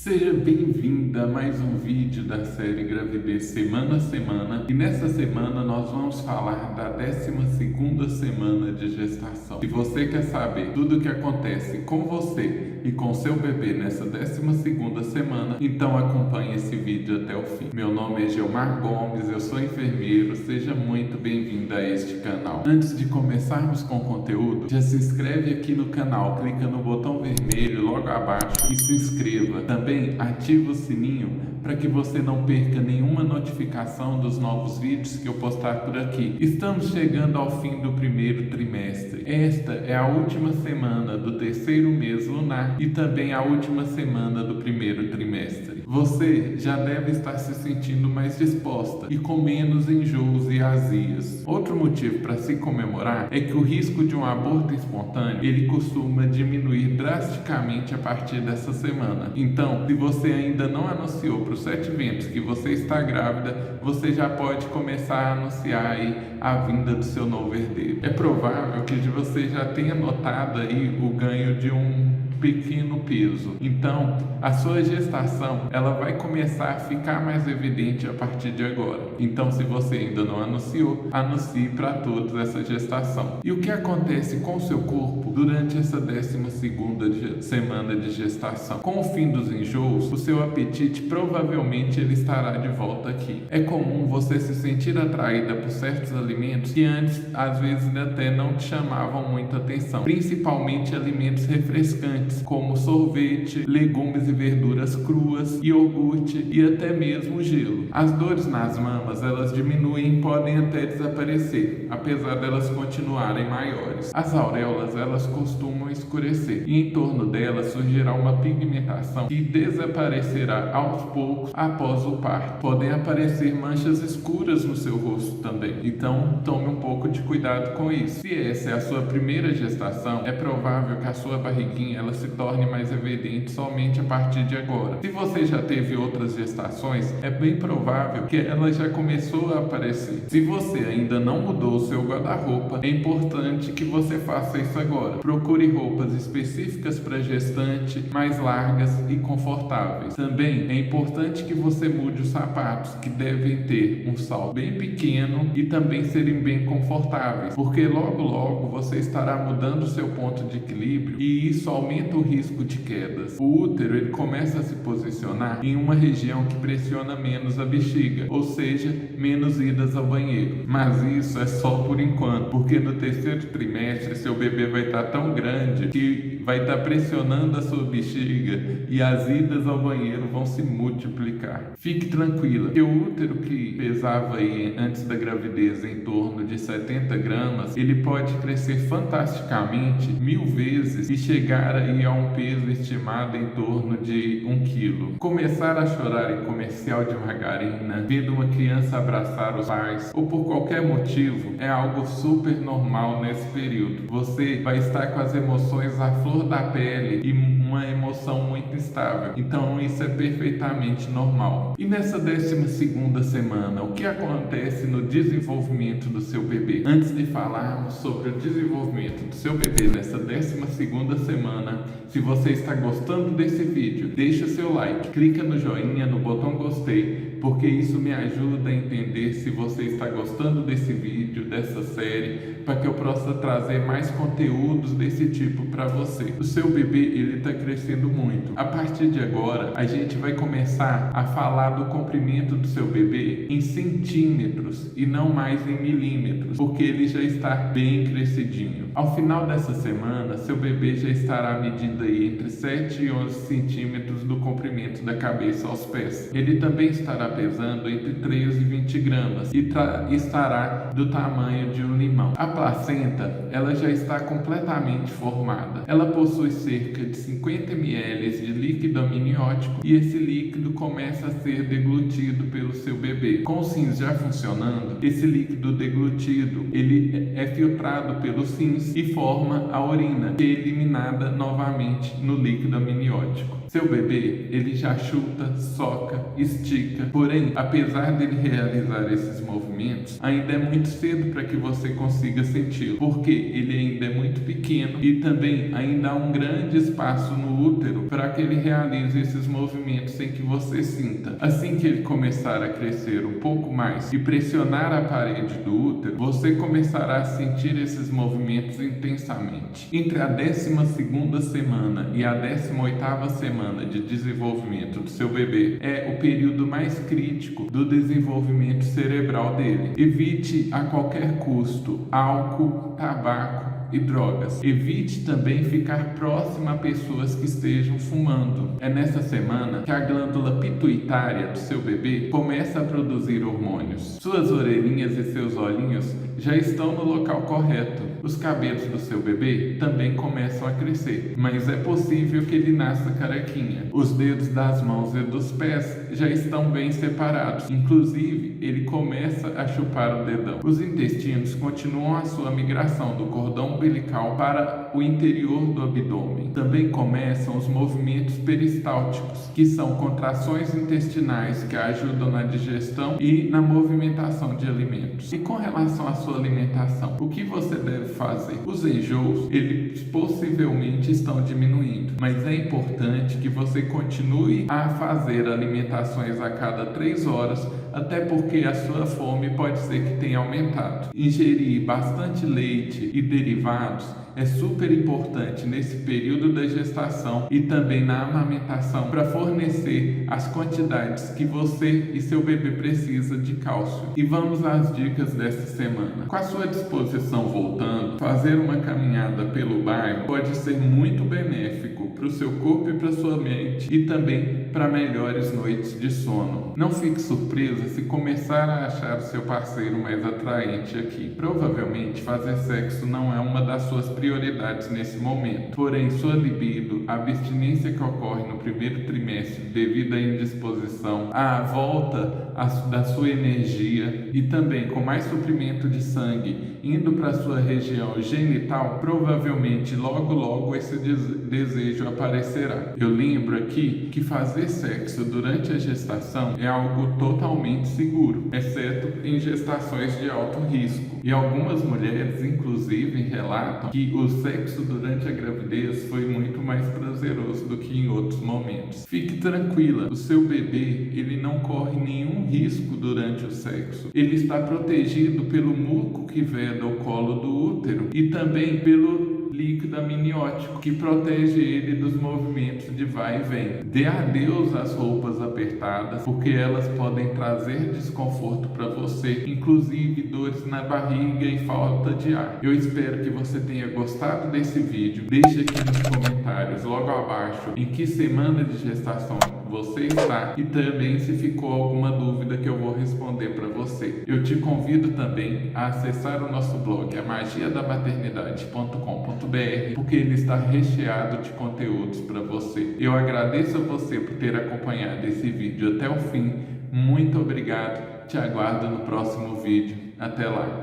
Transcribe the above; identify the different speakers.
Speaker 1: Seja bem-vinda a mais um vídeo da série Gravidez Semana a Semana, e nessa semana nós vamos falar da 12ª semana de gestação. Se você quer saber tudo o que acontece com você e com seu bebê nessa 12ª semana, então acompanhe esse vídeo até o fim. Meu nome é Gilmar Gomes, eu sou enfermeiro, seja muito bem-vinda a este canal. Antes de começarmos com o conteúdo, já se inscreve aqui no canal, clica no botão vermelho logo abaixo e se inscreva. Também ativa o sininho para que você não perca nenhuma notificação dos novos vídeos que eu postar por aqui. Estamos chegando ao fim do primeiro trimestre. Esta é a última semana do terceiro mês lunar e também a última semana do primeiro trimestre. Você já deve estar se sentindo mais disposta e com menos enjoos e azias. Outro motivo para se comemorar é que o risco de um aborto espontâneo ele costuma diminuir drasticamente a partir dessa semana. Então, se você ainda não anunciou para os 7 ventos que você está grávida, você já pode começar a anunciar aí a vinda do seu novo herdeiro. É provável que você já tenha notado aí o ganho de um pequeno peso. Então, a sua gestação, ela vai começar a ficar mais evidente a partir de agora. Então, se você ainda não anunciou, anuncie para todos essa gestação. E o que acontece com o seu corpo durante essa 12ª semana de gestação? Com o fim dos enjoos, o seu apetite provavelmente ele estará de volta aqui. É comum você se sentir atraída por certos alimentos que antes, às vezes, até não te chamavam muita atenção, principalmente alimentos refrescantes, como sorvete, legumes e verduras cruas, iogurte e até mesmo gelo. As dores nas mamas, elas diminuem e podem até desaparecer, apesar delas continuarem maiores. As auréolas, elas costumam escurecer e em torno delas surgirá uma pigmentação que desaparecerá aos poucos após o parto. Podem aparecer manchas escuras no seu rosto também, então tome um pouco de cuidado com isso. Se essa é a sua primeira gestação, é provável que a sua barriguinha ela se torne mais evidente somente a partir de agora. Se você já teve outras gestações, é bem provável que ela já começou a aparecer. Se você ainda não mudou o seu guarda-roupa, é importante que você faça isso agora. Procure roupas específicas para gestante, mais largas e confortáveis. Também é importante que você mude os sapatos, que devem ter um salto bem pequeno e também serem bem confortáveis, porque logo você estará mudando o seu ponto de equilíbrio e isso aumenta o risco de quedas. O útero ele começa a se posicionar em uma região que pressiona menos a bexiga, ou seja, menos idas ao banheiro. Mas isso é só por enquanto, porque no terceiro trimestre seu bebê vai estar tão grande que vai estar pressionando a sua bexiga e as idas ao banheiro vão se multiplicar. Fique tranquila, que o útero que pesava aí antes da gravidez em torno de 70 gramas, ele pode crescer fantasticamente 1000 vezes e chegar aí a um peso estimado em torno de 1 quilo. Começar a chorar em comercial de margarina, vendo uma criança abraçar os pais ou por qualquer motivo é algo super normal nesse período. Você vai estar com as emoções à flor da pele e uma emoção muito instável. Então isso é perfeitamente normal. E nessa 12ª semana, o que acontece no desenvolvimento do seu bebê? Antes de falarmos sobre o desenvolvimento do seu bebê nessa 12ª semana, se você está gostando desse vídeo, deixa seu like, clica no joinha, no botão gostei, porque isso me ajuda a entender se você está gostando desse vídeo, dessa série, para que eu possa trazer mais conteúdos desse tipo para você. O seu bebê ele está crescendo muito. A partir de agora, a gente vai começar a falar do comprimento do seu bebê em centímetros e não mais em milímetros, porque ele já está bem crescidinho. Ao final dessa semana, seu bebê já estará medindo aí entre 7 e 11 centímetros do comprimento da cabeça aos pés. Ele também estará pesando entre 13 e 20 gramas e estará do tamanho de um limão. A placenta, ela já está completamente formada. Ela possui cerca de 50 ml de líquido amniótico e esse líquido começa a ser deglutido pelo seu bebê. Com os rins já funcionando, esse líquido deglutido, ele é filtrado pelos rins e forma a urina, que é eliminada novamente no líquido amniótico. Seu bebê, ele já chuta, soca, estica. Porém, apesar dele realizar esses movimentos, ainda é muito cedo para que você consiga senti-lo, porque ele ainda é muito pequeno e também ainda há um grande espaço no útero para que ele realize esses movimentos sem que você sinta. Assim que ele começar a crescer um pouco mais e pressionar a parede do útero, você começará a sentir esses movimentos intensamente. Entre a 12ª semana e a 18ª semana de desenvolvimento do seu bebê é o período mais crítico do desenvolvimento cerebral dele. Evite a qualquer custo álcool, tabaco e drogas. Evite também ficar próximo a pessoas que estejam fumando. É nessa semana que a glândula pituitária do seu bebê começa a produzir hormônios. Suas orelhinhas e seus olhinhos já estão no local correto. Os cabelos do seu bebê também começam a crescer, mas é possível que ele nasça carequinha. Os dedos das mãos e dos pés já estão bem separados. Inclusive, ele começa a chupar o dedão. Os intestinos continuam a sua migração do cordão umbilical para o interior do abdômen. Também começam os movimentos peristálticos, que são contrações intestinais que ajudam na digestão e na movimentação de alimentos. E com relação à sua alimentação, o que você deve fazer? Os enjoos, eles possivelmente estão diminuindo, mas é importante que você continue a fazer alimentações a cada 3 horas, até porque a sua fome pode ser que tenha aumentado. Ingerir bastante leite e derivados é super importante nesse período da gestação e também na amamentação para fornecer as quantidades que você e seu bebê precisa de cálcio. E vamos às dicas dessa semana. Com a sua disposição voltando, fazer uma caminhada pelo bairro pode ser muito benéfico para o seu corpo e para a sua mente e também para melhores noites de sono. Não fique surpresa se começar a achar o seu parceiro mais atraente aqui. Provavelmente fazer sexo não é uma das suas prioridades nesse momento. Porém, sua libido, a abstinência que ocorre no primeiro trimestre devido à indisposição, a volta da sua energia e também com mais suprimento de sangue indo para a sua região genital, provavelmente logo esse desejo aparecerá. Eu lembro aqui que fazer sexo durante a gestação é algo totalmente seguro, exceto em gestações de alto risco. E algumas mulheres, inclusive, relatam que o sexo durante a gravidez foi muito mais prazeroso do que em outros momentos. Fique tranquila, o seu bebê, ele não corre nenhum risco durante o sexo. Ele está protegido pelo muco que veda o colo do útero e também pelo líquido amniótico que protege ele dos movimentos de vai e vem. Dê adeus às roupas apertadas, porque elas podem trazer desconforto para você, inclusive dores na barriga e falta de ar. Eu espero que você tenha gostado desse vídeo. Deixe aqui nos comentários logo abaixo em que semana de gestação você está e também se ficou alguma dúvida que eu vou responder para você. Eu te convido também a acessar o nosso blog, magiadamaternidade.com.br, porque ele está recheado de conteúdos para você. Eu agradeço a você por ter acompanhado esse vídeo até o fim. Muito obrigado. Te aguardo no próximo vídeo. Até lá.